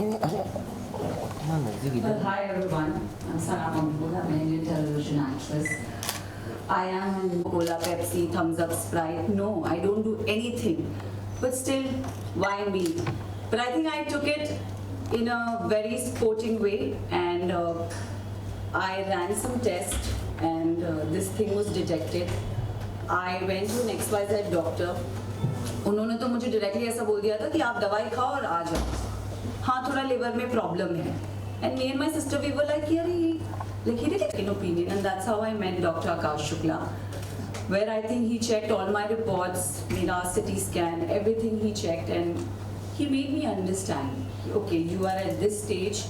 Well, hi everyone. I'm Sana Mahmood. I'm an Indian television actress. I am in Cola, Pepsi, Thumbs Up, Sprite. No, I don't do anything. But still, why me? But I think I took it in a very sporting way, and I ran some tests, and this thing was detected. I went to an XYZ doctor. उन्होंने तो मुझे directly ऐसा बोल दिया था कि आप दवाई खाओ और आ जाओ. हाँ, थोड़ा लिवर में प्रॉब्लम है. And me and my sister, we were like, yeah, like he did an opinion, and that's how I met Dr. Akash Shukla, where I think he checked all my reports, made a CT scan, everything he checked, and he made me understand, okay, you are at this stage,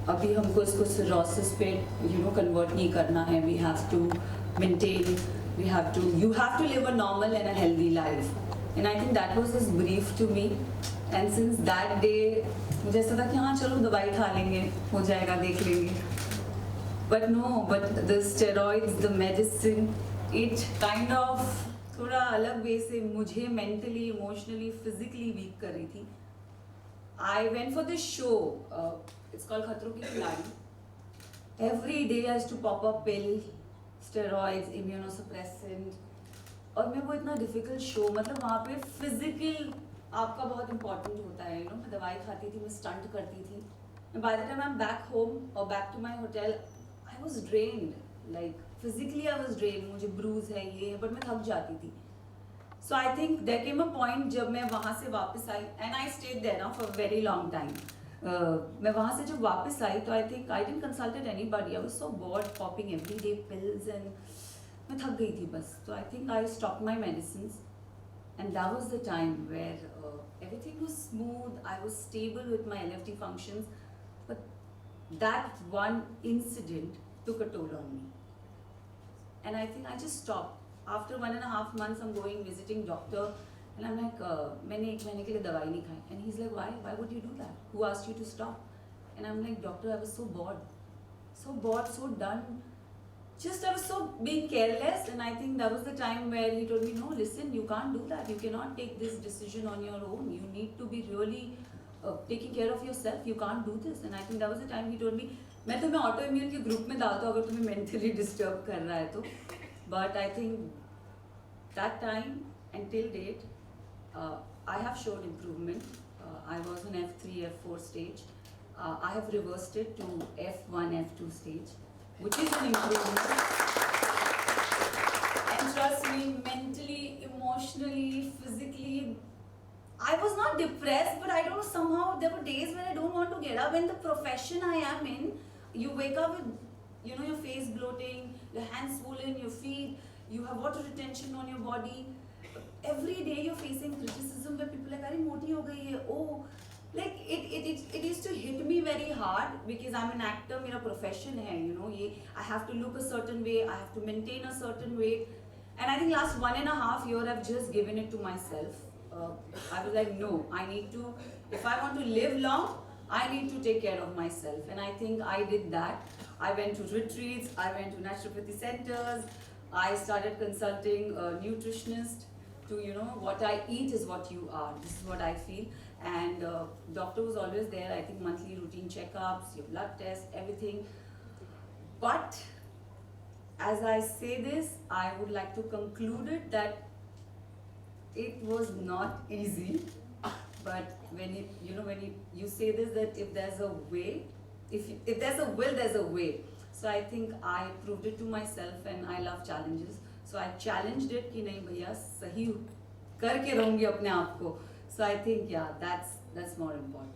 अभी हमको इसको cirrhosis पे, convert नहीं करना है, we have to maintain, you have to live a normal and a healthy life. And I think that was his brief to me. And since that day, मुझे ऐसा था कि हाँ चलो दवाई खा लेंगे, हो जाएगा, देख लेंगे. But no, but the steroids, the medicine, it kind of थोड़ा अलग वे से मुझे mentally, emotionally, physically weak कर रही थी. I went for this show. It's called खतरों की खिलाड़ी. Every day I used to pop up pill, steroids, immunosuppressant. और मैं वो इतना difficult show, मतलब वहाँ पे physical आपका बहुत important होता है, मैं दवाई खाती थी, मैं stunt करती थी. And by the time I'm back home or back to my hotel, I was drained. Like physically I was drained. मुझे bruise है ये, but मैं थक जाती थी. So I think there came a point जब मैं वहाँ से वापस आई, and I stayed there now for a very long time. मैं वहाँ से जब वापस आई तो I think I didn't consulted anybody. I was so bored popping everyday pills and मैं थक गई थी बस. So I think I stopped my medicines, and that was the time where everything was smooth. I was stable with my LFT functions, but that one incident took a toll on me, and I think I just stopped. After 1.5 months, I'm going visiting doctor, and I'm like, मैंने 1 महीने के लिए दवाई नहीं खाई. And he's like, why? Why would you do that? Who asked you to stop? And I'm like, doctor, I was so bored, so done. Just I was so being careless, and I think that was the time where he told me, no, listen, you can't do that. You cannot take this decision on your own. You need to be really taking care of yourself. You can't do this. And I think that was the time he told me, मैं तुम्हें autoimmune के group में डालता हूँ अगर तुम्हें mentally disturb कर रहा है तो. But I think that time until date, I have shown improvement. I was on F3, F4 stage. I have reversed it to F1, F2 stage, which is an improvement. And trust me, mentally, emotionally, physically, I was not depressed, but I don't know, somehow there were days when I don't want to get up. In the profession I am in, you wake up with, your face bloating, your hands swollen, your feet, you have water retention on your body. Every day you're facing criticism where people are like, "Arey moti ho gayi hai." Oh, like it used to hit me very hard because I'm an actor. मेरा profession है, ये I have to look a certain way, I have to maintain a certain way, and I think last 1.5 years I've just given it to myself. I was like, no, I need to. If I want to live long, I need to take care of myself, and I think I did that. I went to retreats, I went to naturopathy centers, I started consulting a nutritionist to, what I eat is what you are. This is what I feel. And doctor was always there, I think monthly routine checkups, your blood tests, everything. But as I say this, I would like to conclude it that it was not easy. But when you say this, that if there's a way, if there's a will, there's a way. So I think I proved it to myself, and I love challenges. So I challenged it कि नहीं भैया सही करके रहूँगी अपने आप को. So I think that's more important.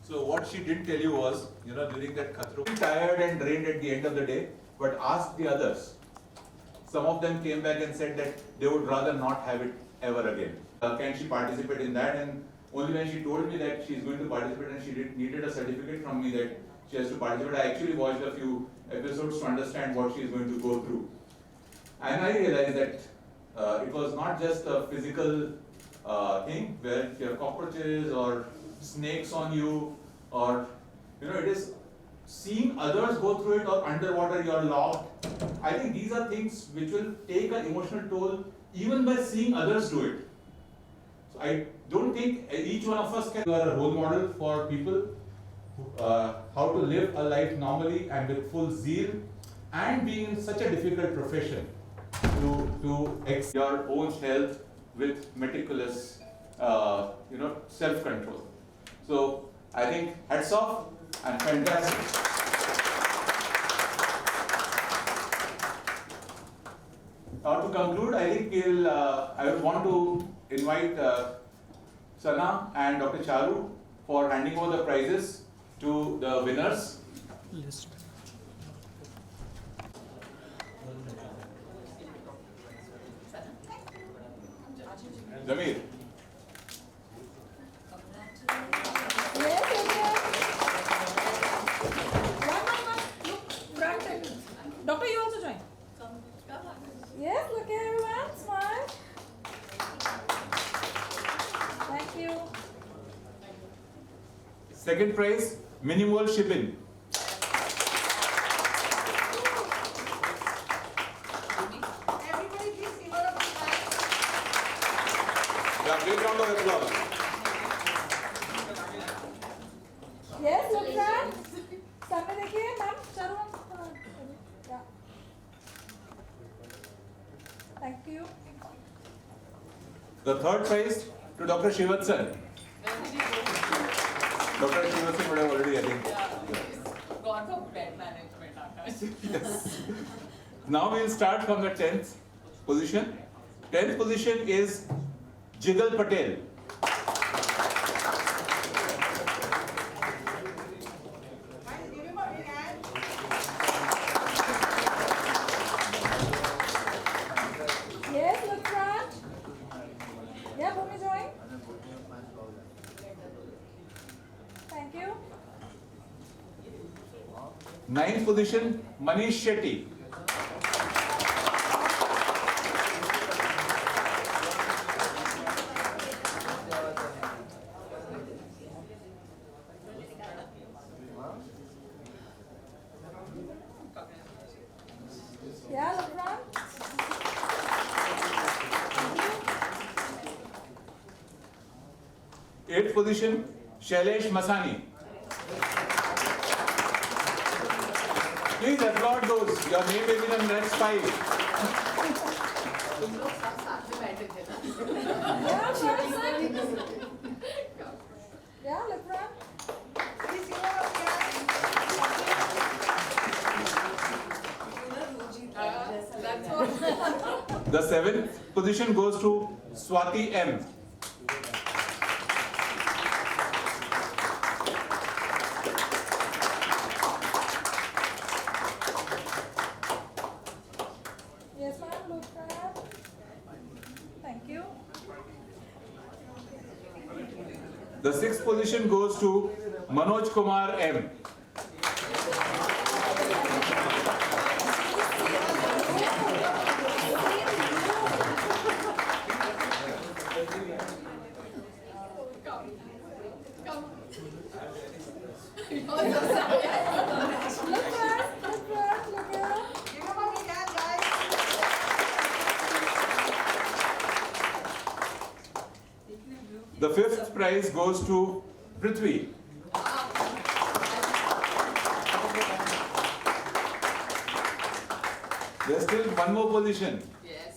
So what she didn't tell you was, during that khatro, tired and drained at the end of the day, but asked the others. Some of them came back and said that they would rather not have it ever again. Can she participate in that? And only when she told me that she is going to participate and she needed a certificate from me that she has to participate, I actually watched a few episodes to understand what she is going to go through. And I realized that it was not just a physical thing where you have cockroaches or snakes on you, or it is seeing others go through it, or underwater you're locked. I think these are things which will take an emotional toll even by seeing others do it. So I don't think each one of us can be a role model for people how to live a life normally and with full zeal, and being in such a difficult profession to your own health with meticulous self-control. So I think hats off and fantastic. Now to conclude, I think I would want to invite Sana and Dr. Charu for handing over the prizes to the winners. Zamir. Doctor, you also join. Yes, look at everyone, smile. Thank you. Second prize, minimal shipping. Everybody please give her a big hand. Yeah, big round of applause. Yes, look at. सामने देखिए, ma'am, चारों हम. Yeah. Thank you. The third prize to Dr. Shivatsan. Dr. Shivatsan would have already, I think. Gone for bed management, Akash. Yes. Now we'll start from the 10th position. 10th position is Jigal Patel. Give him a big hand. Yes, look front. Yeah, Bhumi join. Thank you. 9th position, Manish Shetty. Yeah, look front. 8th position, Shailesh Masani. Please applaud those. Your name will be in the next 5. तुम लोग सब साथ में बैठे थे ना. Yeah, front. Yeah, look front. Please give her a big hand. That's what. The 7th position goes to Swati M. Yes, ma'am, look front. Thank you. The 6th position goes to Manoj Kumar M. Look front, look front, look here. Give him a big hand, guys. The 5th prize goes to Prithvi. There's still one more position. Yes.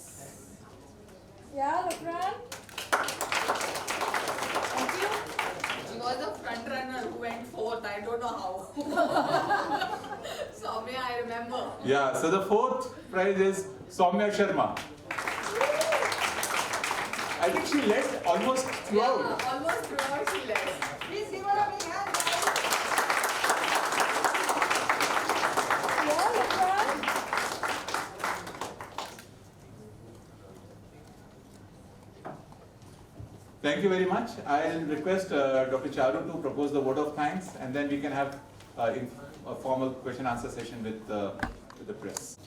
Yeah, look front. Thank you. She was a front runner who went fourth. I don't know how. Soumya, I remember. Yeah, so the 4th prize is Soumya Sharma. I think she led almost throughout. Yeah, almost throughout she led. Please give her a big hand, guys. Yeah, look front. Thank you very much. I'll request Dr. Charu to propose the vote of thanks, and then we can have a formal question answer session with the press.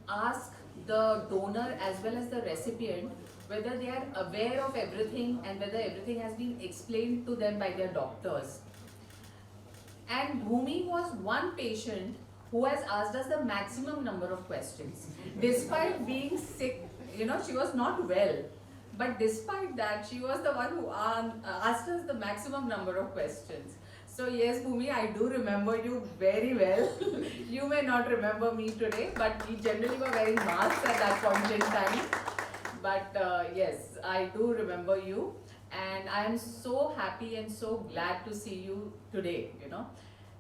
Ask the donor as well as the recipient whether they are aware of everything and whether everything has been explained to them by their doctors. And Bhumi was one patient who has asked us the maximum number of questions. Despite being sick, you know, she was not well. But despite that, she was the one who asked us the maximum number of questions. So yes, Bhumi, I do remember you very well. You may not remember me today, but we generally were wearing masks at that point in time. But yes, I do remember you. And I am so happy and so glad to see you today, you know.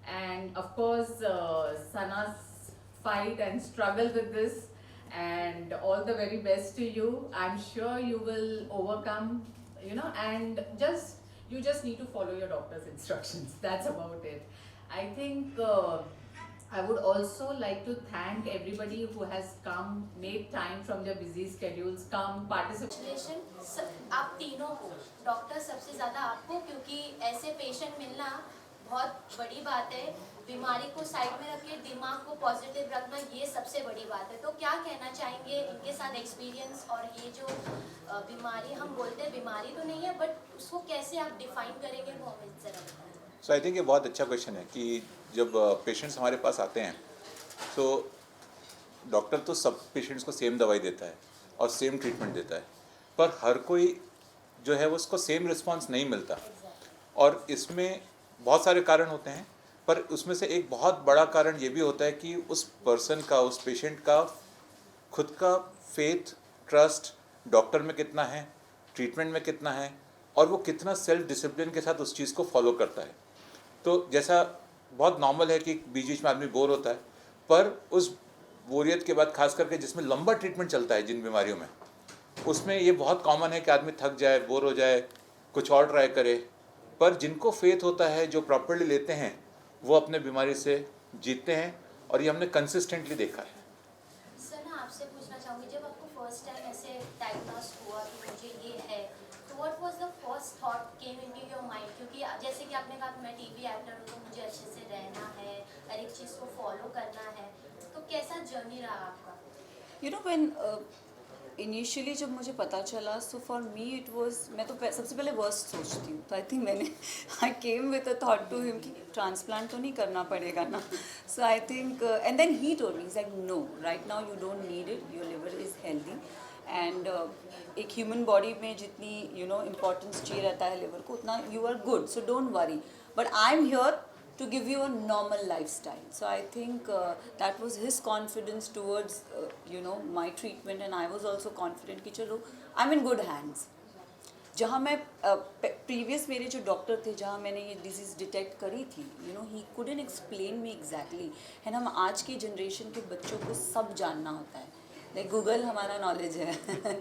And of course, Sana's fight and struggle with this, and all the very best to you. I'm sure you will overcome, you know, and you just need to follow your doctor's instructions. That's about it. I think I would also like to thank everybody who has come, made time from their busy schedules, come participate. Congratulations आप तीनों को, doctor सबसे ज़्यादा आपको, क्योंकि ऐसे patient मिलना बहुत बड़ी बात है। बीमारी को साइड में रख के दिमाग को पॉजिटिव रखना, ये सबसे बड़ी बात है। तो क्या कहना चाहेंगे इनके साथ एक्सपीरियंस, और ये जो बीमारी हम बोलते हैं बीमारी तो नहीं है, बट उसको कैसे आप डिफाइन करेंगे वो हमें ज़रा बताएं। सो आई थिंक ये बहुत अच्छा क्वेश्चन है कि जब पेशेंट्स हमारे पास आते हैं तो डॉक्टर तो सब पेशेंट्स को सेम दवाई देता है और सेम ट्रीटमेंट देता है, पर हर कोई जो है वो उसको सेम रिस्पांस नहीं मिलता। और इसमें बहुत सारे कारण होते हैं, पर उसमें से एक बहुत बड़ा कारण ये भी होता है कि उस पर्सन का, उस पेशेंट का खुद का फेथ, ट्रस्ट डॉक्टर में कितना है, ट्रीटमेंट में कितना है, और वो कितना सेल्फ डिसिप्लिन के साथ उस चीज़ को फॉलो करता है। तो जैसा बहुत नॉर्मल है कि बीच बीच में आदमी बोर होता है, पर उस बोरियत के बाद खास करके जिसमें लंबा ट्रीटमेंट चलता है जिन बीमारियों में, उसमें ये बहुत कॉमन है कि आदमी थक जाए, बोर हो जाए, कुछ और ट्राई करे। पर जिनको फेथ होता है, जो प्रॉपर्ली लेते हैं, वो अपने बीमारी से जीतते हैं, और ये हमने कंसिस्टेंटली देखा है। सर ना आपसे पूछना चाहूँगी, जब आपको फर्स्ट टाइम ऐसे डायग्नोस हुआ कि मुझे ये है, तो what was the first thought came into your mind? क्योंकि जैसे कि आपने कहा मैं टीवी एक्टर हूँ तो मुझे अच्छे से रहना है, हर एक चीज़ को फॉलो करना है, तो कैसा जर्नी रहा आपका? You know, when इनिशियली जब मुझे पता चला, so for me it was, मैं तो सबसे पहले वर्स्ट सोचती हूँ, तो आई थिंक मैंने I came with a thought to him कि ट्रांसप्लांट तो नहीं करना पड़ेगा ना। So I think and then he told me like no, right now you don't need it, your liver is healthy, and एक human body में जितनी you know importance चाहिए रहता है लिवर को, उतना you are good, so don't worry, but I am here to give you a normal lifestyle. So I think that was his confidence towards you know my treatment, and I was also confident कि चलो I'm in good hands. जहाँ मैं previous मेरे जो doctor थे, जहाँ मैंने ये डिजीज़ डिटेक्ट करी थी, you know he couldn't explain me exactly, है ना। हम आज की जनरेशन के बच्चों को सब जानना होता है, लाइक गूगल हमारा नॉलेज है।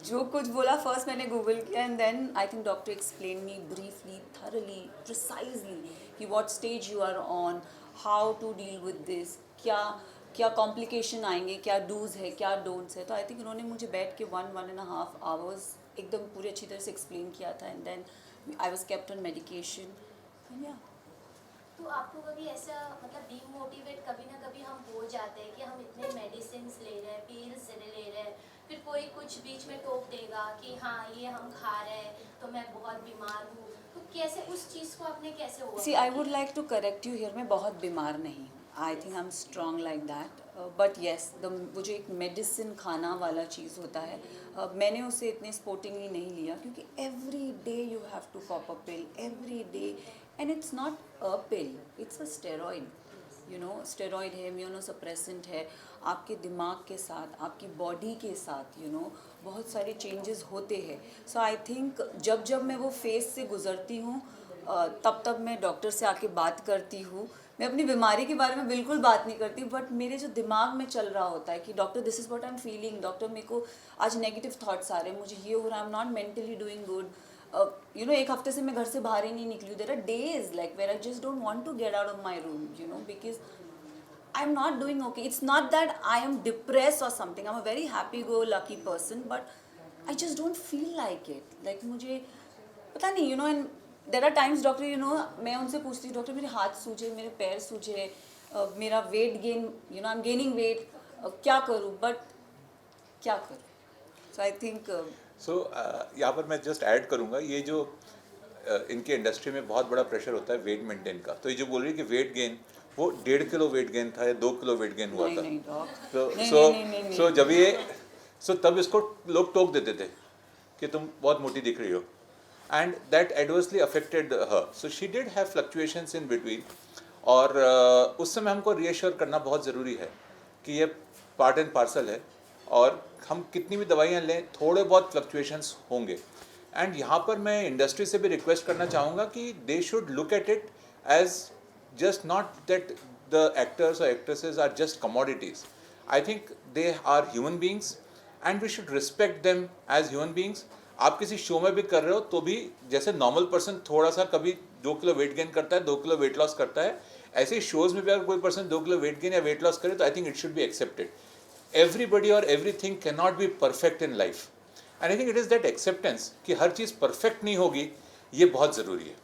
जो कुछ बोला फर्स्ट मैंने गूगल किया, and then I think doctor explain me briefly, thoroughly, precisely कि what stage you are on, how to deal with this, क्या क्या कॉम्प्लिकेशन आएंगे, क्या डूज है, क्या डोंट्स है। तो आई थिंक उन्होंने मुझे बैठ के 1.5 आवर्स एकदम पूरी अच्छी तरह से एक्सप्लेन किया था, and then I was kept on medication, and yeah. तो आपको कभी ऐसा मतलब डीमोटिवेट कभी ना कभी हम हो जाते हैं कि हम इतने मेडिसिन ले रहे हैं, पिल्स ले रहे हैं, फिर कोई कुछ बीच में टोक देगा कि हाँ ये हम खा रहे हैं तो मैं बहुत बीमार हूँ, तो कैसे उस चीज़ को आपने कैसे हुआ? See I would like to correct you here, मैं बहुत बीमार नहीं हूँ, I think I am strong like that, but yes वो जो एक मेडिसिन खाना वाला चीज़ होता है, मैंने उसे इतने स्पोर्टिंगली नहीं लिया, क्योंकि every day you have to pop a pill every day, and it's not a pill, it's a steroid, you know steroid है, इम्यूनोसप्रेसेंट है, आपके दिमाग के साथ, आपकी बॉडी के साथ यू नो बहुत सारे चेंजेस होते हैं। सो आई थिंक जब जब मैं वो फेस से गुज़रती हूँ, तब तब मैं डॉक्टर से आके बात करती हूँ। मैं अपनी बीमारी के बारे में बिल्कुल बात नहीं करती, बट मेरे जो दिमाग में चल रहा होता है कि doctor this is what I am feeling, doctor मेरे को आज नेगेटिव थॉट्स आ रहे हैं, मुझे ये हो रहा है, आई am not mentally doing good, you know एक हफ्ते से मैं घर से बाहर ही नहीं निकली, there are days like where I just don't want to get out of my room, you know, because I am not doing okay. It's not that I am depress और something, I am a very happy go lucky person, but I just don't feel like it, like मुझे पता नहीं, you know. And there are times doctor, you know, मैं उनसे पूछती हूँ doctor मेरे हाथ सूझे, मेरे पैर सूझे, मेरा weight gain, you know I am gaining weight, क्या करूँ, बट क्या करूँ। सो आई थिंक सो यहाँ पर मैं जस्ट ऐड करूँगा, ये जो इनके इंडस्ट्री में बहुत बड़ा प्रेशर होता है वेट मेंटेन का। तो ये जो बोल रही है कि वेट गेन, वो 1.5 किलो वेट गेन था या 2 किलो वेट गेन हुआ था। नहीं डॉक, सो जब ये तब इसको लोग टोक देते थे कि तुम बहुत मोटी दिख रही हो, and that adversely affected her. So she did have fluctuations in between, और उस समय हमको रीअश्योर करना बहुत ज़रूरी है कि ये पार्ट एंड पार्सल है, और हम कितनी भी दवाइयाँ लें थोड़े बहुत फ्लक्चुएशंस होंगे। एंड यहाँ पर मैं इंडस्ट्री से भी रिक्वेस्ट करना चाहूँगा कि they should look at it as just not that the actors or actresses are just commodities. I think they are human beings and we should respect them as human beings. आप किसी show में भी कर रहे हो तो भी जैसे नॉर्मल पर्सन थोड़ा सा कभी 2 किलो वेट गेन करता है, 2 किलो वेट लॉस करता है, ऐसे ही शोज में भी अगर कोई पर्सन 2 किलो वेट गेन या वेट लॉस करे तो I think it should be accepted. Everybody और everything can not be perfect in life, and I think it is that acceptance कि हर चीज़ परफेक्ट नहीं होगी, ये बहुत ज़रूरी है.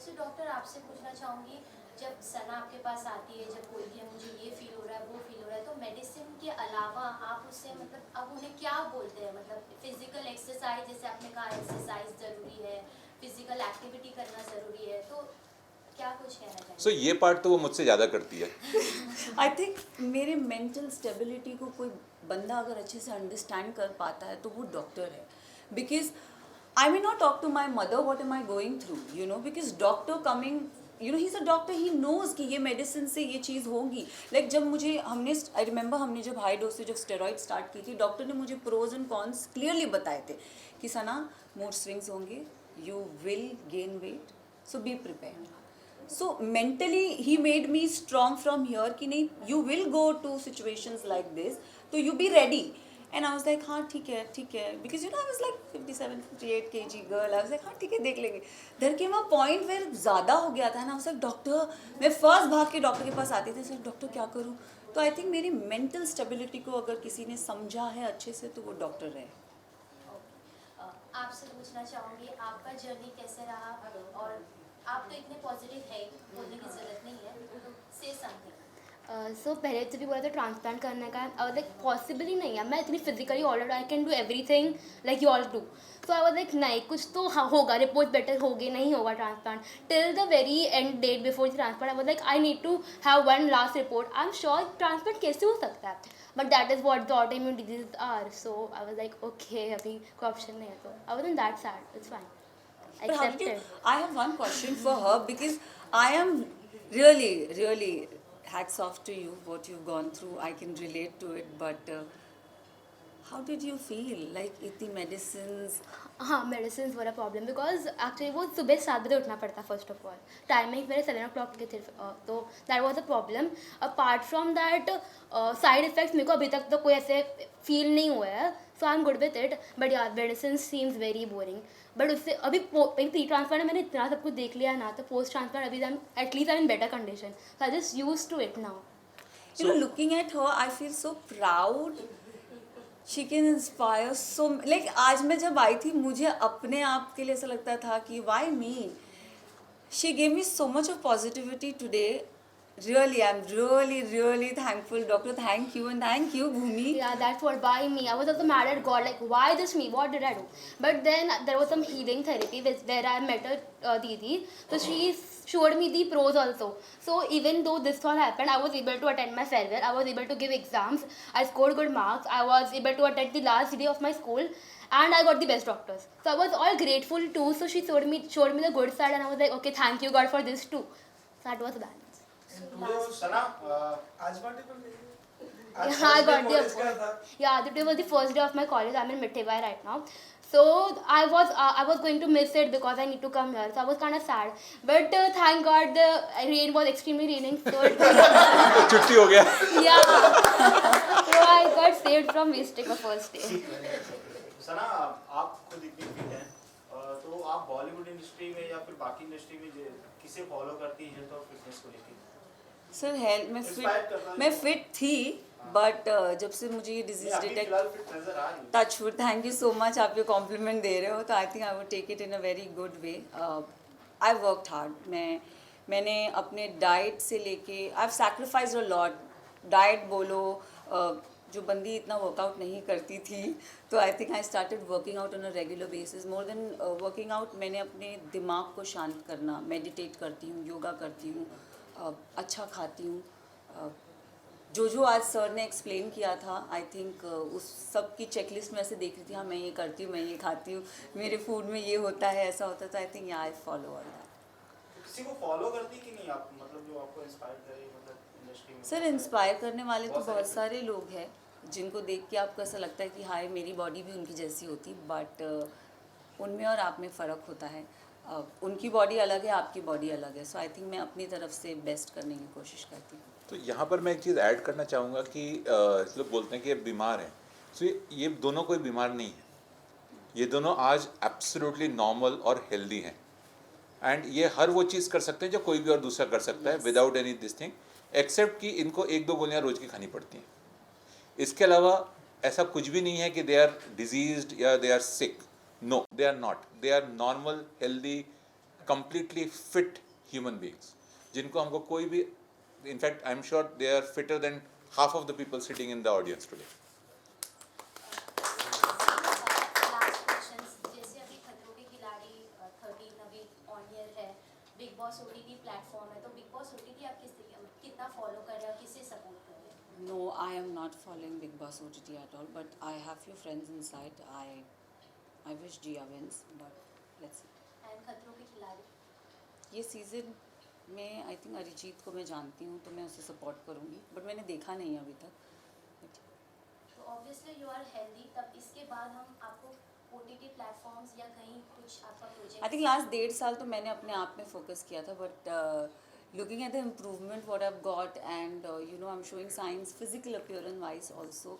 सो डॉक्टर आपसे पूछना चाहूँगी, जब सना आपके पास आती है, जब बोलती है मुझे ये फील हो रहा है, वो फील हो रहा है, तो मेडिसिन के अलावा आप उससे मतलब अब उन्हें क्या बोलते हैं? मतलब फिजिकल एक्सरसाइज, जैसे आपने कहा एक्सरसाइज ज़रूरी है, फिजिकल एक्टिविटी करना ज़रूरी है, तो क्या कुछ कहना चाहिए? सो ये पार्ट तो वो मुझसे ज़्यादा करती है. आई थिंक मेरे मेंटल स्टेबिलिटी को कोई बंदा अगर अच्छे से अंडरस्टैंड कर पाता है तो वो डॉक्टर है. Because I may not talk to my mother what am I going through, you know, because doctor coming, you know, he is a doctor, he knows कि ये मेडिसिन से ये चीज़ होगी. लाइक जब मुझे आई रिमेंबर हमने जब high dosage of steroid start की थी, डॉक्टर ने मुझे प्रोज एंड कॉन्स क्लियरली बताए थे कि सना मूड स्विंग्स होंगे, you will gain weight, so be prepared. So mentally he made me strong from here कि नहीं, you will go to situations like this, so you be ready. And I was like हाँ ठीक है, because you know I was like 57-58 kg girl. I was like हाँ ठीक है, देख लेंगे. There came a point where ज़्यादा हो गया था, and I was like doctor, मैं फर्स्ट भाग के डॉक्टर के पास आती थी, सर डॉक्टर क्या करूँ. तो आई थिंक मेरी मेंटल स्टेबिलिटी को अगर किसी ने समझा है अच्छे से तो वो डॉक्टर है. आपसे पूछना चाहूँगी आपका जर्नी कैसे रहा, और आप तो इतने पॉजिटिव है, बोलने की ज़रूरत नहीं है, से समथिंग. सो पहले तो भी बोला था ट्रांसप्लांट करने का, और लाइक पॉसिबल ही नहीं है, मैं इतनी physically already I can do everything like you all do. So I was like नहीं, कुछ तो होगा, रिपोर्ट बेटर होगी, नहीं होगा transplant. Till the very end date before transplant I was like I need to have one last report. I am sure transplant कैसे हो सकता है, but that is what the autoimmune disease are. So I was like okay, अभी कोई option नहीं है, तो I was in that sad. It's fine. But how did you, I have one question for her, because I am really hats off to you what you've gone through. I can relate to it, but how did you feel? Like इतनी medicines. हाँ, medicine were a problem because actually वो सुबह 7 बजे उठना पड़ता. First of all timing मेरे 7 o'clock के थे, तो that was a problem. Apart from that side effects मेरे को अभी तक तो कोई ऐसे फील नहीं हुआ है, so I am good with it. But यार medicine seems very boring. But उससे अभी प्री ट्रांसप्लांट मैंने इतना सब कुछ देख लिया ना, तो पोस्ट ट्रांसप्लांट अभी at least I in better condition, so I just use to it now. You know, looking at her, I feel so proud. She can inspire so. Like आज मैं जब आई थी, मुझे अपने आप के लिए ऐसा लगता था कि why me? She gave me so much of positivity today. Really, I'm really thankful, doctor. Thank you, and thank you, Bhumi. Yeah, that's what, why me? I was also mad at God, like why this me? What did I do? But then there was some healing therapy where I met a Didi. So she showed me the pros also. So even though this all happened, I was able to attend my farewell. I was able to give exams. I scored good marks. I was able to attend the last day of my school. And I got the best doctors. So I was all grateful too. So she showed me the good side, and I was like, okay, thank you God for this too. So that was balance. सना आज party पर Yeah, I got the award. Yeah, today was the first day of my college. I'm in Mithai right now. So I was going to miss it because I need to come here. So I was kind of sad. But thank God the rain was extremely raining. So it छुट्टी हो गया. yeah. So I got saved from wasting a first day. सना आप खुद इतनी fit हैं, तो आप Bollywood industry में या फिर बाकी इंडस्ट्री में किसे फॉलो करती हैं तो फिटनेस को लेकर? सर हेल्थ मैं फिट थी, बट जब से मुझे ये disease detect, touch wood, thank you so much, आप ये कॉम्प्लीमेंट दे रहे हो, तो I think I would take it in a very good way. I worked hard. मैंने अपने डाइट से लेके I have sacrificed a lot. Diet बोलो, जो बंदी इतना वर्कआउट नहीं करती थी, तो I think I started working out on a regular basis. More than working out, मैंने अपने दिमाग को शांत करना, मेडिटेट करती हूँ, योगा करती हूँ, अच्छा खाती हूँ. जो आज सर ने एक्सप्लेन किया था, आई थिंक उस सब की चेकलिस्ट में ऐसे देख रही थी, हाँ मैं ये करती हूँ, मैं ये खाती हूँ, मेरे फूड में ये होता है, ऐसा होता है. तो I think I follow all that. किसी को फॉलो करती कि नहीं आप, मतलब जो आपको इंस्पायर करे, मतलब इंडस्ट्री में? सर, इंस्पायर करने वाले तो बहुत सारे लोग हैं जिनको देख के आपको ऐसा लगता है कि हाय मेरी बॉडी भी उनकी जैसी होती, बट उनमें और आप में फ़र्क होता है. उनकी बॉडी अलग है, आपकी बॉडी अलग है. सो आई थिंक मैं अपनी तरफ से बेस्ट करने की कोशिश करती हूँ. तो यहाँ पर मैं एक चीज़ ऐड करना चाहूँगा कि लोग बोलते हैं कि ये बीमार हैं. सो ये दोनों कोई बीमार नहीं है, ये दोनों आज एब्सोल्युटली नॉर्मल और हेल्दी हैं. एंड ये हर वो चीज़ कर सकते हैं जो कोई भी और दूसरा कर सकता है without any this thing, except कि इनको 1-2 गोलियाँ रोज़ की खानी पड़ती हैं. इसके अलावा ऐसा कुछ भी नहीं है कि दे आर डिजीज्ड या they are sick. No, they are not. They are normal, healthy, completely fit human beings, जिनको हमको कोई भी, in fact I am sure they are fitter than half of the people sitting in the audience today. Last question, जैसे अभी खतरों के खिलाड़ी 13 अभी ऑन ईयर है, बिग बॉस ओटीटी प्लेटफॉर्म है, तो बिग बॉस ओटीटी आप कितना फॉलो कर रहे हो, किससे सपोर्ट कर रहे हो? No, I am not following Big Boss OTT at all, but I have few friends inside. I wish Jia wins, but let's see. And खतरों के खिलाड़ी ये सीज़न में आई थिंक अरिजीत को मैं जानती हूँ, तो मैं उसे सपोर्ट करूँगी, बट मैंने देखा नहीं है अभी तक. तो ऑब्वियसली यू आर हेल्दी, तब इसके बाद हम आपको ओटीटी प्लेटफॉर्म्स या कहीं कुछ आपका प्रोजेक्ट? आई थिंक लास्ट 1.5 साल तो मैंने अपने आप में फोकस किया था, but looking at the improvement what I've got, and I'm showing signs physical appearance wise also.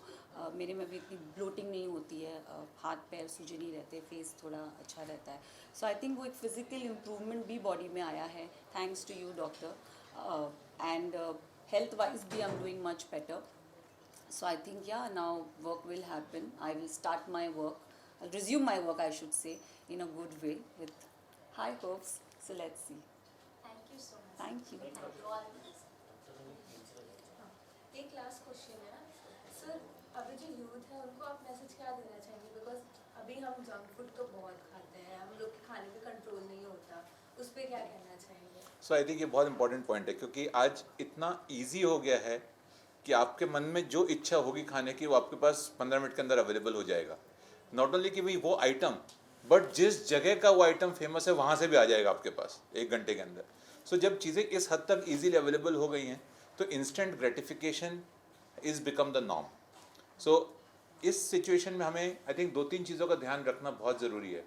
मेरे में भी इतनी bloating नहीं होती है, हाथ पैर सूजे नहीं रहते, फेस थोड़ा अच्छा रहता है. सो आई थिंक वो एक फिजिकल इम्प्रूवमेंट भी बॉडी में आया है, thanks to you doctor. And health wise भी I am doing much better. So I think now work will happen. I will start my work. I'll resume my work, I should say, in a good way with high hopes. So let's see. Thank you so much. Thank you. Thank you all. एक last question है ना sir, अभी जो youth है उनको आप message क्या देना चाहेंगे? बिकॉज अभी हम जंक फूड तो बहुत खाते हैं, हम लोग के खाने पे कंट्रोल नहीं होता, उस पर क्या कहना चाहेंगे? सो आई थिंक ये बहुत इंपॉर्टेंट पॉइंट है, क्योंकि आज इतना ईजी हो गया है कि आपके मन में जो इच्छा होगी खाने की वो आपके पास 15 मिनट के अंदर अवेलेबल हो जाएगा. नॉट ओनली कि भाई वो आइटम, बट जिस जगह का वो आइटम फेमस है वहाँ से भी आ जाएगा आपके पास 1 घंटे के अंदर. सो जब चीज़ें इस हद तक ईजीली अवेलेबल हो गई हैं तो instant gratification is become the norm. So इस सिचुएशन में हमें आई थिंक 2-3 चीज़ों का ध्यान रखना बहुत ज़रूरी है.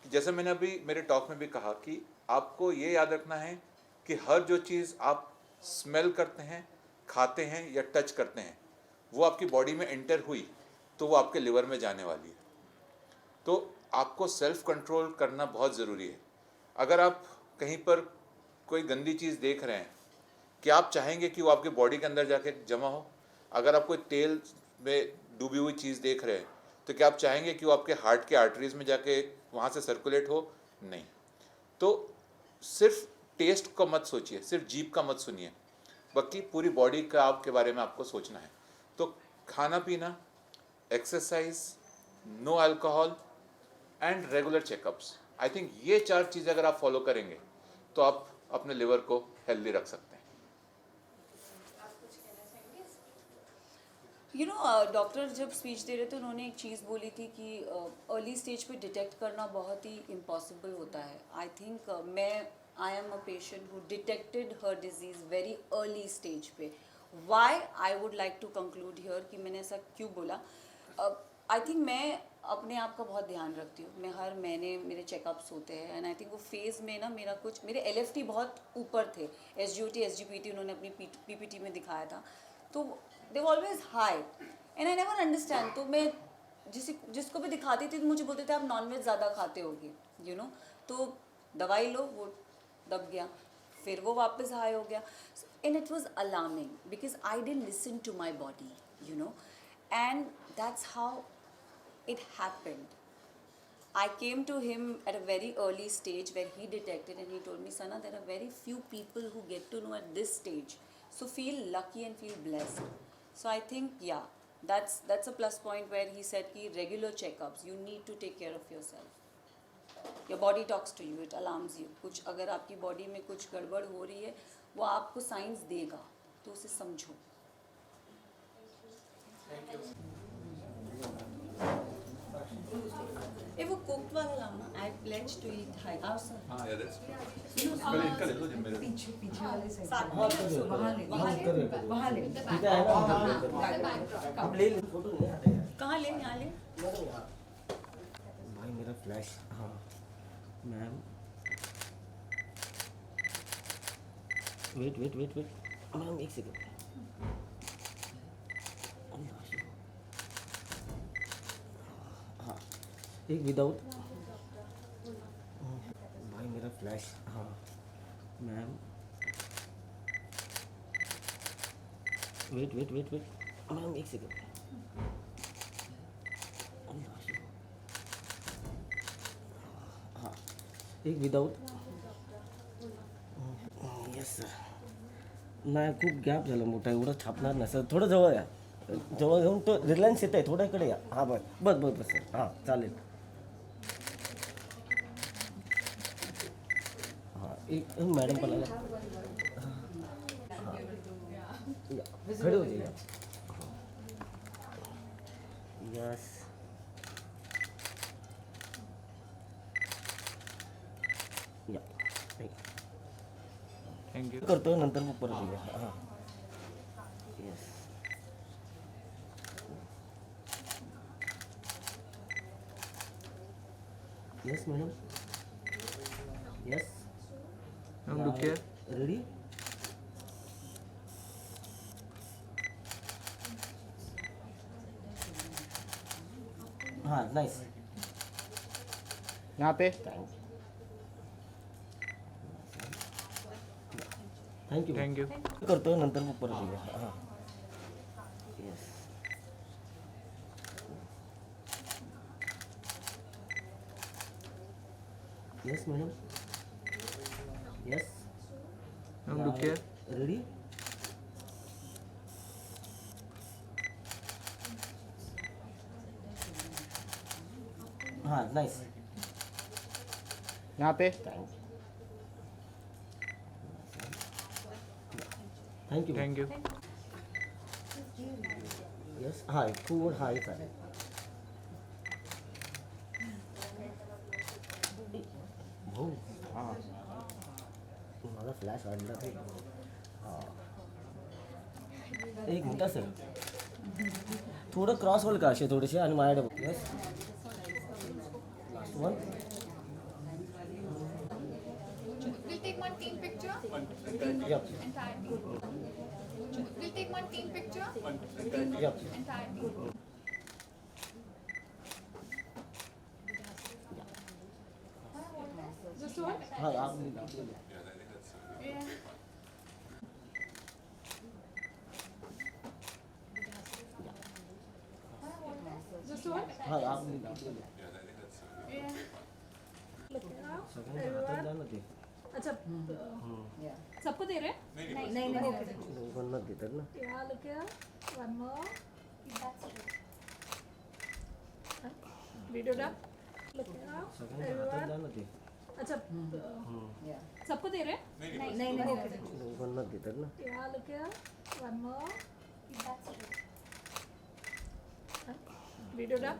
जैसे मैंने अभी मेरे टॉक में भी कहा कि आपको ये याद रखना है कि हर जो चीज़ आप स्मेल करते हैं, खाते हैं या टच करते हैं, वो आपकी बॉडी में एंटर हुई तो वो आपके लिवर में जाने वाली है. तो आपको सेल्फ कंट्रोल करना बहुत ज़रूरी है. अगर आप कहीं पर कोई गंदी चीज़ देख रहे हैं, क्या आप चाहेंगे कि वो आपके बॉडी के अंदर जाके जमा हो? अगर आप कोई तेल में डूबी हुई चीज़ देख रहे हैं तो क्या आप चाहेंगे कि वो आपके हार्ट के आर्टरीज में जाके वहाँ से सर्कुलेट हो? नहीं. तो सिर्फ टेस्ट को मत सोचिए, सिर्फ जीभ का मत सुनिए, बाकी पूरी बॉडी का आपके बारे में आपको सोचना है. तो खाना पीना, exercise, no alcohol and regular checkups, I think ये 4 चीज़ें अगर आप फॉलो करेंगे तो आप अपने लिवर को हेल्दी रख सकते हैं. आप कुछ कहना चाहेंगे? डॉक्टर जब स्पीच दे रहे थे उन्होंने एक चीज़ बोली थी कि अर्ली स्टेज पे डिटेक्ट करना बहुत ही इम्पॉसिबल होता है. I think I am a patient who detected her disease very early stage पे. Why I would like to conclude here कि मैंने ऐसा क्यों बोला. आई थिंक मैं अपने आप का बहुत ध्यान रखती हूँ. मैं हर महीने मेरे चेकअप्स होते हैं, एंड आई थिंक वो फेज़ में ना मेरे LFT बहुत ऊपर थे. SGOT SGPT उन्होंने अपनी PPT में दिखाया था, तो they always high and I never understand. तो मैं जिसको भी दिखाती थी तो मुझे बोलते थे आप नॉनवेज ज़्यादा खाते होगे, तो दवाई लो, वो दब गया, फिर वो वापस हाई हो गया. And it was alarming because I didn't listen to my body, and that's how it happened. I came to him at a very early stage where he detected, and he told me, Sana, there are very few people who get to know at this stage. So feel lucky and feel blessed. So I think, That's a plus point where he said कि regular checkups, you need to take care of yourself. Your body talks to you, it alarms you. कुछ अगर आपकी body में कुछ गड़बड़ हो रही है, वो आपको signs देगा, तो उसे समझो. ए वो cooked वाला लाओ ना. I pledge to eat high. आओ sir. हाँ यार पहले इनका ले लो जिम्मेदारी पीछे वाले साइड साथ वहाँ में वहाँ ले वहाँ ले ठीक है हम ले फोटो नहीं आते यार कहाँ ले यहाँ ले. भाई मेरा फ्लैश हाँ मैम वेट मैम एक सेकंड हाँ एक विदाउट भाई मेरा फ्लैश हाँ मैम वेट मैम एक सेकंड हाँ एक विदाउट येस सर नाही खूप गॅप झाला मोठा एवढं छापणार नाही सर थोडं जवळ या जवळ घेऊन तो रिलायन्स येत आहे थोड्या इकडे या हां बस सर हां चालेल हां एक मॅडम पण आल्या खडे होते या यस या थँक्यू करतो नंतर मग परत येऊया हां yes yes madam yes look here. Ready हाँ नाइस यहाँ पे थँक्यू थँक्यू करतो नंतर मग परत येऊया हां yes yes madam yes look here. Ready हाँ नाइस यहाँ पे थँक्यू थँक्यू येस हाय खूप हाय चालेल भाऊ हां माझा फ्लॅश वाढला ते हां एक मिनटं सर थोडं क्रॉस होईल का असे थोडेसे आणि माझ्याकडे yes last one We'll take one team picture. Yup Entire team. We'll take one team picture. Yup Entire team. Just one. हां आप Yeah. Just one. हां आप Yeah. सगळ्यांना हातात द्या ना ते अच्छा सबको दे रहे हैं नहीं दोघांना देतात ना Yeah, look here. One more. Video done. Look here. सगळ्यांना हातात द्या ना ते अच्छा सबको दे रहे हैं नहीं दोघांना देतात ना Yeah, look here. One more. Video done.